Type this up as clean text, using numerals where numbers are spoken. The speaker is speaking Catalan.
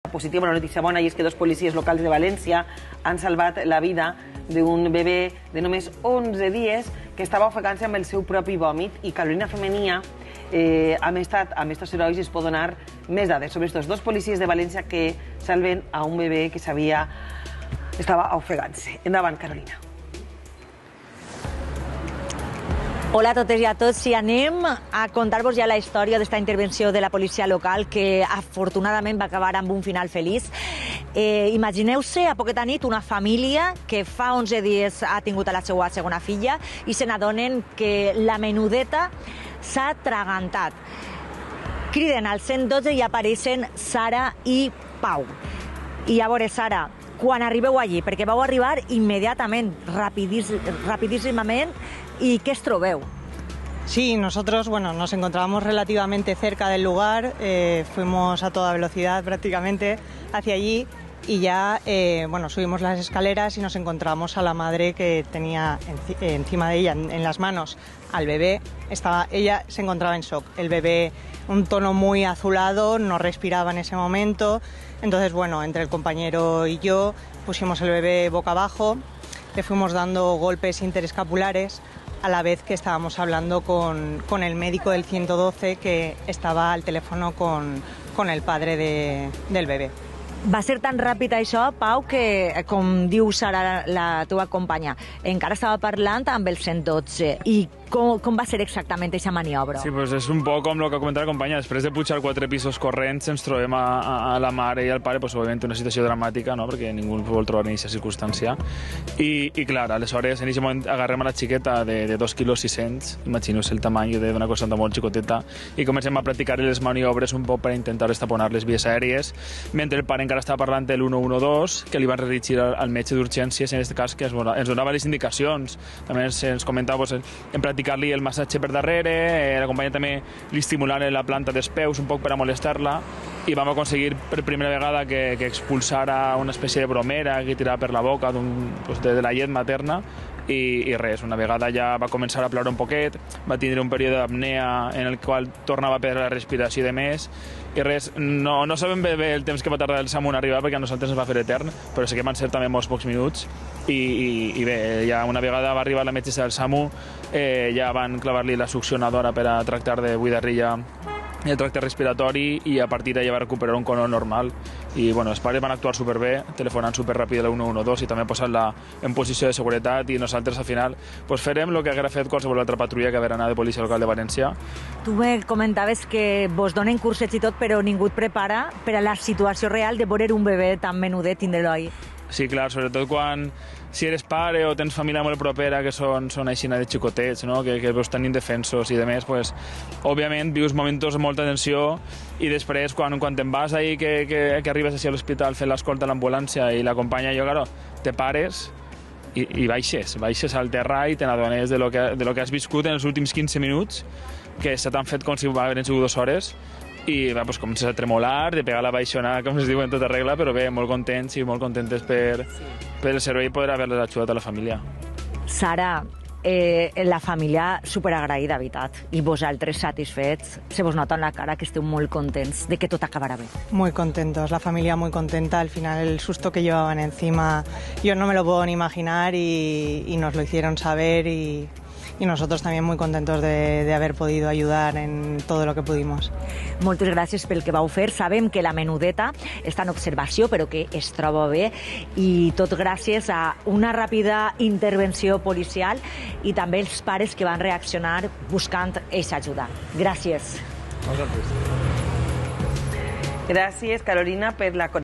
Positiva, una notícia bona, i és que dos policies locals de València han salvat la vida d'un bebè de només 11 dies que estava ofegant-se amb el seu propi vòmit, i Carolina Femenia, amb estos herois, es pot donar més dades sobre estos dos policies de València que salven a un bebè que estava ofegant-se. Endavant, Carolina. Hola a totes i a tots. I anem a contar-vos ja la història d'esta intervenció de la policia local, que afortunadament va acabar amb un final feliç. Imagineu-se a poqueta nit una família que fa 11 dies ha tingut a la seva segona filla i se n'adonen que la menudeta s'ha atragantat. Criden al 112 i apareixen Sara i Pau. I a veure, Sara, quan arribeu allí, perquè vau arribar immediatament, rapidísimament, ¿y qué es trobeu? Sí, nosotros nos encontrábamos relativamente cerca del lugar, fuimos a toda velocidad prácticamente hacia allí y ya subimos las escaleras y nos encontramos a la madre que tenía encima de ella, en las manos, al bebé. Ella se encontraba en shock, el bebé un tono muy azulado, no respiraba en ese momento. Entonces, entre el compañero y yo pusimos el bebé boca abajo, le fuimos dando golpes interescapulares, a la vez que estábamos hablando con el médico del 112 que estaba al teléfono con el padre del bebé. Va ser tan ràpid això, Pau, que, com diu Sara, la teva companya, encara estava parlant amb el 112. I com va ser exactament aquesta maniobra? Sí, doncs és un poc com el que ha comentat la companya. Després de pujar 4 pisos corrents ens trobem a la mare i al pare, òbviament una situació dramàtica, no? Perquè ningú vol trobar en aquesta circumstància. I clar, aleshores, en aquest moment agarrem a la xiqueta de 2 quilos 600, imagineu-se el tamany d'una cosa molt xicoteta, i comencem a practicar les maniobres un poc per intentar estaponar les vies aèries, mentre el pare encara estava parlant de l'112, que li van redirigir al metge d'urgències, en aquest cas, que ens donava les indicacions. També ens comentava en practicar-li el massatge per darrere, la companya també li estimulava la planta dels peus un poc per a molestar-la, i vam aconseguir per primera vegada que expulsara una espècie de bromera que tirava per la boca de la llet materna. I res, una vegada ja va començar a ploure un poquet, va tindre un període d'apnea en el qual tornava a perdre la respiració i de més, i res, no sabem bé el temps que va tardar el SAMU en arribar, perquè a nosaltres ens va fer etern, però sí que van ser també molts pocs minuts, i bé, ja una vegada va arribar la metgessa del SAMU, ja van clavar-li la succionadora per a tractar de buidar-li ja el tracte respiratori, i a partir d'allà va recuperar un color normal. I els pares van actuar superbé, telefonant superràpid a la 112 i també posant-la en posició de seguretat, i nosaltres al final farem el que haguera fet qualsevol altra patrulla que haguera anat de policia local de València. Tu me comentaves que vos donen cursets i tot, però ningú et prepara per a la situació real de veure un bebè tan menudet tindre-lo ahí. Sí, clar, sobretot quan si eres pare o tens família molt propera que són així de xicotets, no? que veus tan indefensos i de més, òbviament vius moments de molta tensió, i després quan te'n vas ahir que arribes així a l'hospital fent l'escolta a l'ambulància i l'acompanya, claro, te pares i baixes al terra i te n'adones de lo que has viscut en els últims 15 minuts, que se t'han fet com si haguessin sigut 2 hores, i comences a tremolar, de pegar la baixona, com es diu en tota regla, però bé, molt contents i molt contentes per el servei i poder haver-les ajudat a la família. Sara, la família superagraïda, veritat, i vosaltres satisfets, se vos nota en la cara que esteu molt contents de que tot acabarà bé. Muy contentos, la familia muy contenta. Al final el susto que llevaban encima yo no me lo puedo ni imaginar, y nos lo hicieron saber, y nosotros también muy contentos de haber podido ayudar en todo lo que pudimos. Moltes gràcies pel que vau fer. Sabem que la menudeta està en observació, però que es troba bé, i tot gràcies a una ràpida intervenció policial i també els pares que van reaccionar buscant aquesta ajuda. Gràcies. Gràcies, Carolina, per la